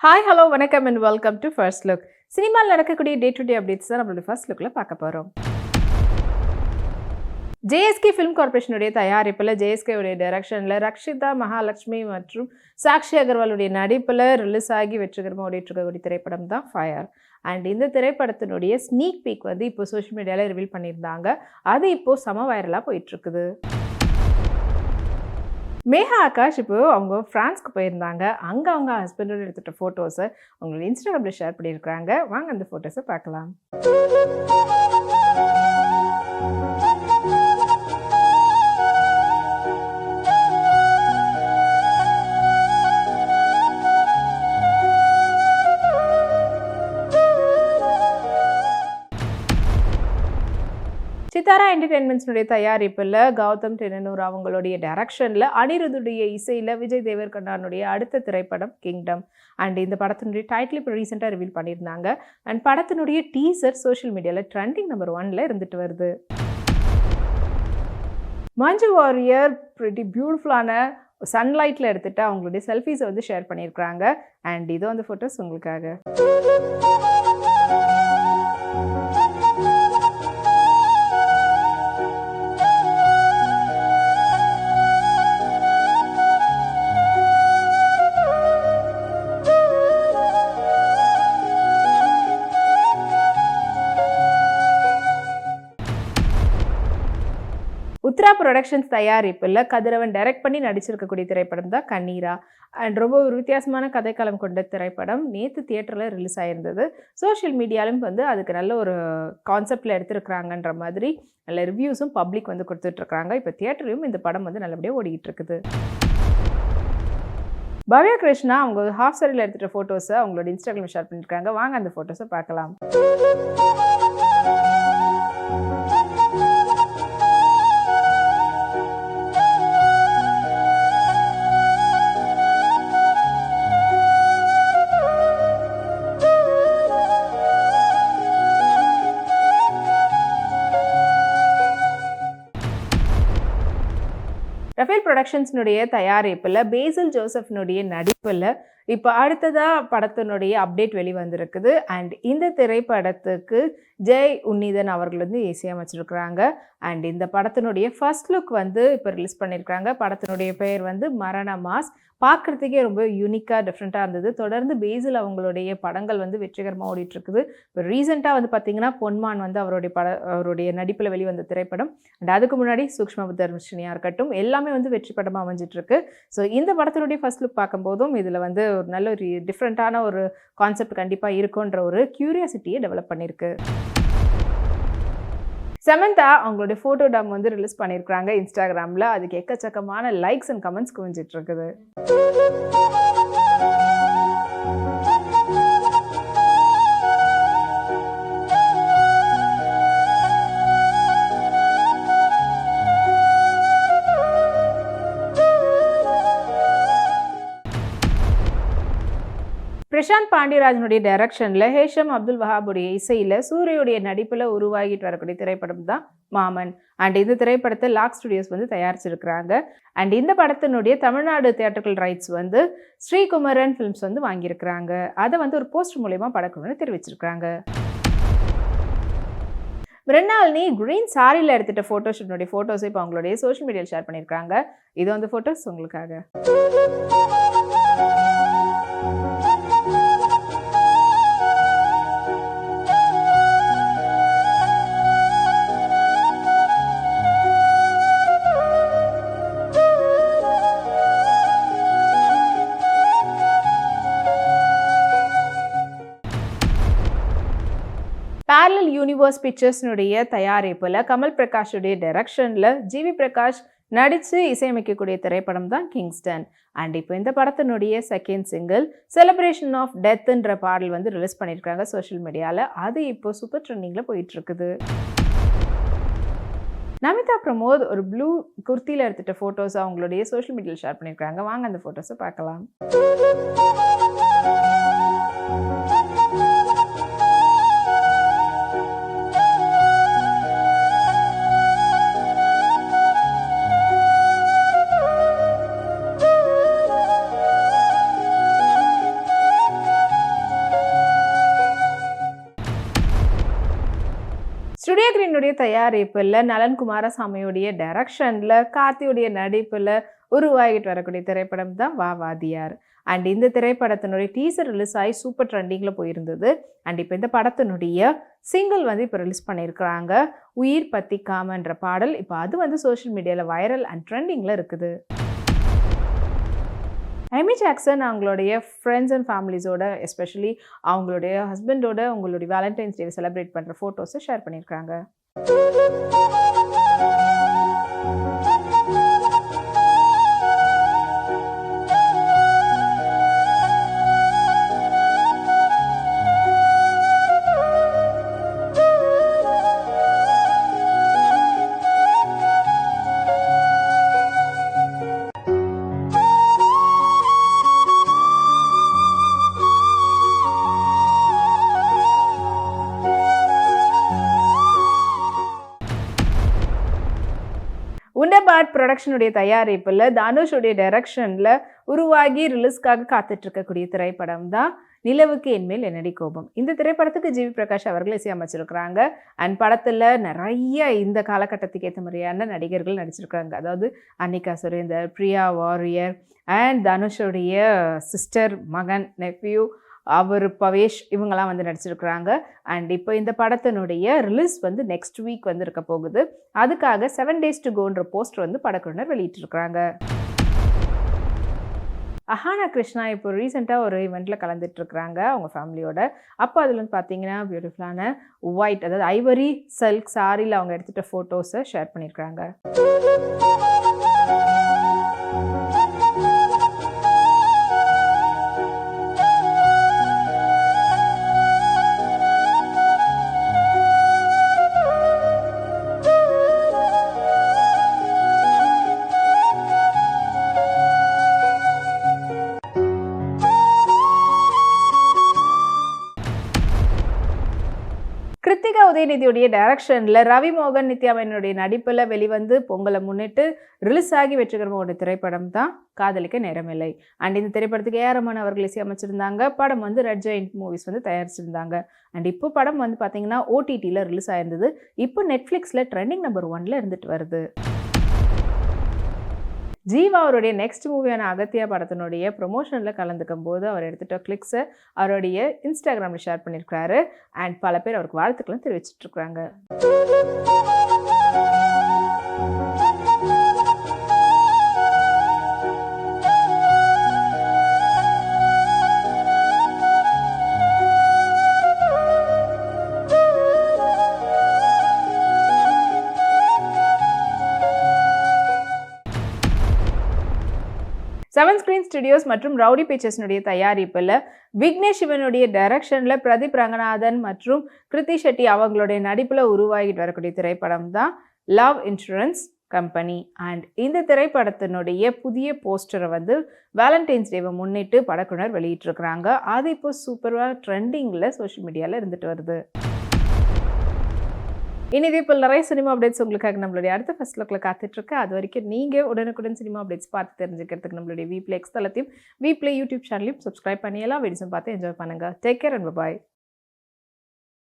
Hi hello வணக்கம் and welcome to first look. சினிமாவில் நடக்கக்கூடிய டே டு டே அப்டேட்ஸ் தான் நம்மளோட ஃபர்ஸ்ட் லுக்கில் பார்க்க போகிறோம். ஜேஎஸ்கே ஃபிலிம் கார்பரேஷனுடைய தயாரிப்பில் ஜேஎஸ்கேவுடைய டைரக்ஷனில் ரக்ஷிதா மகாலட்சுமி மற்றும் சாக்ஷி அகர்வாலுடைய நடிப்பில் ரிலீஸ் ஆகி வெற்றிகரமாக ஓடிட்டுருக்கக்கூடிய திரைப்படம் தான் ஃபயர். அண்ட் இந்த திரைப்படத்தினுடைய ஸ்னீக் பீக் வந்து இப்போ சோஷியல் மீடியாவில் ரிவீல் பண்ணியிருந்தாங்க. அது இப்போது செம வைரலாக போயிட்டுருக்குது. மேகா ஆகாஷ் இப்போ அவங்க ஃப்ரான்ஸ்க்கு போயிருந்தாங்க. அங்கே அவங்க ஹஸ்பண்டோட எடுத்துகிட்ட ஃபோட்டோஸை அவங்களோட இன்ஸ்டாகிராமில் ஷேர் பண்ணியிருக்கிறாங்க. வாங்க அந்த ஃபோட்டோஸை பார்க்கலாம். சித்தாரா என்டர்டெயின்மெண்ட்ஸுடைய தயாரிப்பில் கௌதம் டெனனூர் அவங்களுடைய டைரக்ஷனில் அனிருத்துடைய இசையில் விஜய் தேவர்கண்ணானுடைய அடுத்த திரைப்படம் கிங்டம். அண்ட் இந்த படத்தினுடைய டைட்டில் இப்போ ரீசெண்டாக ரிவீல் பண்ணியிருந்தாங்க. அண்ட் படத்தினுடைய டீசர் சோஷியல் மீடியாவில் ட்ரெண்டிங் நம்பர் 1ல் இருந்துட்டு வருது. மஞ்சு வாரியர் பிரிட்டி பியூட்டிஃபுல்லான சன்லைட்டில் எடுத்துகிட்டு அவங்களுடைய செல்ஃபீஸை வந்து ஷேர் பண்ணியிருக்கிறாங்க. அண்ட் இதோ அந்த ஃபோட்டோஸ் உங்களுக்காக. உத்ரா ப்ரொடக்ஷன்ஸ் தயாரிப்பில் கதிரவன் டைரக்ட் பண்ணி நடிச்சிருக்கக்கூடிய திரைப்படம் தான் கண்ணீரா. அண்ட் ரொம்ப ஒரு வித்தியாசமான கதைக்களம் கொண்ட திரைப்படம் நேற்று தியேட்டரில் ரிலீஸ் ஆகிருந்தது. சோஷியல் மீடியாலும் வந்து அதுக்கு நல்ல ஒரு கான்செப்டில் எடுத்துருக்குறாங்கன்ற மாதிரி நல்ல ரிவ்யூஸும் பப்ளிக் வந்து கொடுத்துட்ருக்காங்க. இப்போ தியேட்டரையும் இந்த படம் வந்து நல்லபடியாக ஓடிக்கிட்டு இருக்குது. பவ்யா கிருஷ்ணா அவங்க ஹாஃப் சாரியில் எடுத்துகிட்ட ஃபோட்டோஸை அவங்களோட இன்ஸ்டாகிராமில் ஷேர் பண்ணியிருக்காங்க. வாங்க அந்த ஃபோட்டோஸை பார்க்கலாம். ரஃபேல் ப்ரொடக்ஷன்ஸினுடைய தயாரிப்பில் பேசில் ஜோசப்னுடைய நடிப்பில் இப்போ அடுத்ததாக படத்தினுடைய அப்டேட் வெளிவந்திருக்குது. அண்ட் இந்த திரைப்படத்துக்கு ஜெய் உன்னிதன் அவர்கள் வந்து இசையமைச்சிருக்கிறாங்க. அண்ட் இந்த படத்தினுடைய ஃபர்ஸ்ட் லுக் வந்து இப்போ ரிலீஸ் பண்ணியிருக்கிறாங்க. படத்தினுடைய பெயர் வந்து மரண மாஸ். பார்க்குறதுக்கே ரொம்ப யூனிக்காக டிஃப்ரெண்ட்டாக இருந்தது. தொடர்ந்து பேசில் அவங்களுடைய படங்கள் வந்து வெற்றிகரமாக ஓடிட்டுருக்குது. இப்போ ரீசெண்டாக வந்து பார்த்திங்கன்னா பொன்மான் வந்து அவருடைய நடிப்பில் வெளிவந்த திரைப்படம். அண்ட் அதுக்கு முன்னாடி சூக்ஷ்மதர்ஷினியாக இருக்கட்டும் எல்லாமே வந்து வெற்றி படமாக அமைஞ்சிட்ருக்கு. ஸோ இந்த படத்தினுடைய ஃபர்ஸ்ட் லுக் பார்க்கும்போதும் இதில் வந்து ஒரு நல்ல ஒரு டிஃப்ரெண்ட்டான ஒரு கான்செப்ட் கண்டிப்பாக இருக்குன்ற ஒரு க்யூரியாசிட்டியை டெவலப் பண்ணியிருக்கு. சமந்தா அவங்களுடைய ஃபோட்டோ டம் வந்து ரிலீஸ் பண்ணியிருக்கிறாங்க இன்ஸ்டாகிராமில். அதுக்கு எக்கச்சக்கமான லைக்ஸ் அண்ட் கமெண்ட்ஸ் குவிஞ்சிட்டு இருக்குது. பிரசாந்த் பாண்டியராஜனுடைய டைரக்ஷனில் ஹேஷம் அப்துல் வஹாபுடைய இசையில் சூரியுடைய நடிப்பில் உருவாகிட்டு வரக்கூடிய திரைப்படம் தான் மாமன். அண்ட் இந்த திரைப்படத்தை லாக் ஸ்டுடியோஸ் வந்து தயாரிச்சிருக்கிறாங்க. அண்ட் இந்த படத்தினுடைய தமிழ்நாடு தியேட்டர்கள் ரைட்ஸ் வந்து ஸ்ரீகுமரன் ஃபிலிம்ஸ் வந்து வாங்கியிருக்கிறாங்க. அதை வந்து ஒரு போஸ்டர் மூலயமா படக்குழுன்னு தெரிவிச்சிருக்கிறாங்க. மிருணாளினி கிரீன் சாரியில் எடுத்துகிட்ட ஃபோட்டோஷூட்னுடைய ஃபோட்டோஸை இப்போ அவங்களுடைய சோஷியல் மீடியாவில் ஷேர் பண்ணியிருக்காங்க. இது வந்து ஃபோட்டோஸ் உங்களுக்காக. பேரலல் யூனிவர்ஸ் பிக்சர்ஸ்னுடைய தயாரிப்பில் கமல் பிரகாஷுடைய டைரக்ஷனில் ஜிவி பிரகாஷ் நடித்து இசையமைக்கக்கூடிய திரைப்படம் தான் கிங்ஸ்டன். அண்ட் இப்போ இந்த படத்தினுடைய செகண்ட் சிங்கிள் செலிப்ரேஷன் ஆஃப் டெத்ன்ற பாடல் வந்து ரிலீஸ் பண்ணியிருக்காங்க சோஷியல் மீடியாவில். அது இப்போ சூப்பர் ட்ரெண்டிங்கில் போயிட்டுருக்குது. நமிதா பிரமோத் ஒரு ப்ளூ குர்த்தியில் எடுத்துகிட்ட ஃபோட்டோஸ் அவங்களுடைய சோஷியல் மீடியாவில் ஷேர் பண்ணியிருக்காங்க. வாங்க அந்த ஃபோட்டோஸை பார்க்கலாம். பாண்டியனுடைய தயாரிப்பில் நலன் குமாரசாமியுடைய டைரக்ஷனில் கார்த்தியுடைய நடிப்பில் உருவாகிட்டு வரக்கூடிய திரைப்படம் தான் வா வாதியார். அண்ட் இந்த திரைப்படத்தினுடைய டீசர் ரிலீஸ் ஆகி சூப்பர் ட்ரெண்டிங்கில் போயிருந்தது. அண்ட் இப்போ இந்த படத்தினுடைய சிங்கிள் வந்து இப்போ ரிலீஸ் பண்ணியிருக்கிறாங்க. உயிர் பத்திக்காமன்ற பாடல் இப்போ அது வந்து சோஷியல் மீடியாவில் வைரல் அண்ட் ட்ரெண்டிங்கில் இருக்குது. எமி ஜாக்சன் அவங்களுடைய ஃப்ரெண்ட்ஸ் அண்ட் ஃபேமிலிஸோட எஸ்பெஷலி அவங்களுடைய ஹஸ்பண்டோட உங்களுடைய வேலண்டைன்ஸ் டே செலிப்ரேட் பண்ணுற ஃபோட்டோஸை ஷேர் பண்ணியிருக்காங்க. உண்டபாட் ப்ரொடக்ஷனுடைய தயாரிப்பில் தனுஷுடைய டைரக்ஷனில் உருவாகி ரிலீஸ்க்காக காத்துட்டு இருக்கக்கூடிய திரைப்படம் தான் நிலவுக்கு என்மேல் என்னடி கோபம். இந்த திரைப்படத்துக்கு ஜிவி பிரகாஷ் அவர்கள் இசையமைச்சிருக்கிறாங்க. அண்ட் படத்தில் நிறைய இந்த காலகட்டத்துக்கு ஏற்ற மாதிரியான நடிகர்கள் நடிச்சிருக்கிறாங்க. அதாவது அன்னிகா சுரேந்தர், பிரியா வாரியர் அண்ட் தனுஷுடைய சிஸ்டர், மகன், நெஃப்யூ, அவர் பவேஷ் இவங்கெல்லாம் வந்து நடிச்சிருக்கிறாங்க. அண்ட் இப்போ இந்த படத்தினுடைய ரிலீஸ் வந்து நெக்ஸ்ட் வீக் வந்து இருக்க போகுது. அதுக்காக 7 days to goன்ற போஸ்டர் வந்து படக்குழுவினர் வெளியிட்டிருக்கிறாங்க. அஹானா கிருஷ்ணா இப்போ ரீசெண்டாக ஒரு ஈவெண்ட்டில் கலந்துட்டு இருக்கிறாங்க அவங்க ஃபேமிலியோட. அப்போ அதில் வந்து பார்த்தீங்கன்னா பியூட்டிஃபுல்லான ஒயிட், அதாவது ஐவரி சில்க் சாரியில் அவங்க எடுத்துகிட்ட ஃபோட்டோஸை ஷேர் பண்ணியிருக்கிறாங்க. கிருத்திகா உதயநிதியுடைய டைரக்ஷனில் ரவி மோகன், நித்யா மேனனுடைய நடிப்பில் வெளிவந்து பொங்கலை முன்னிட்டு ரிலீஸ் ஆகி வெற்றிகரமான திரைப்படம் தான் காதலிக்க நேரமில்லை. அண்ட் இந்த திரைப்படத்துக்கு ஏஆர் ரஹ்மான் அவர்கள் இசையமைச்சிருந்தாங்க. படம் வந்து ரெட் ஜெயண்ட் மூவிஸ் வந்து தயாரிச்சிருந்தாங்க. அண்ட் இப்போ படம் வந்து பார்த்தீங்கன்னா ஓடிடியில் ரிலீஸ் ஆயிருந்தது. இப்போ நெட்ஃப்ளிக்ஸில் ட்ரெண்டிங் நம்பர் 1ல் இருந்துட்டு வருது. ஜீவா அவருடைய நெக்ஸ்ட் மூவியான அகத்தியா படத்தினுடைய ப்ரொமோஷனில் கலந்துக்கும் போது அவர் எடுத்துகிட்ட கிளிக்ஸை அவருடைய இன்ஸ்டாகிராமில் ஷேர் பண்ணியிருக்கிறாரு. அண்ட் பல பேர் அவருக்கு வாழ்த்துக்களும் தெரிவிச்சிட்ருக்குறாங்க. செவன் ஸ்கிரீன் ஸ்டுடியோஸ் மற்றும் ரவுடி பிக்சர்ஸ்னுடைய தயாரிப்பில் விக்னேஷ் சிவனுடைய டைரக்ஷனில் பிரதீப் ரங்கநாதன் மற்றும் கிருத்தி ஷெட்டி அவங்களுடைய நடிப்பில் உருவாகிட்டு வரக்கூடிய திரைப்படம் தான் லவ் இன்சூரன்ஸ் கம்பெனி. அண்ட் இந்த திரைப்படத்தினுடைய புதிய போஸ்டரை வந்து வேலண்டைன்ஸ் டேவை முன்னிட்டு படக்குழுவினர் வெளியிட்டிருக்கிறாங்க. அது இப்போ சூப்பராக ட்ரெண்டிங்கில் சோஷியல் மீடியாவில் இருந்துட்டு வருது. இனி இதே போல் நிறைய சினிமா அப்டேட்ஸ் உங்களுக்காக நம்மளுடைய அடுத்த ஃபர்ஸ்ட் லுக்கில் காத்துட்ருக்கு. அது வரைக்கும் நீங்கள் உடனுக்குடன் சினிமா அப்டேட்ஸ் பார்த்து தெரிஞ்சுக்கிறதுக்கு நம்மளுடைய வீப்ளே எக்ஸ் தளத்தையும் வீப்ளே யூடியூப் சேனலையும் சப்ஸ்கிரைப் பண்ணி எல்லா வீடியோஸும் பார்த்து என்ஜாய் பண்ணுங்கள். Take care and bye.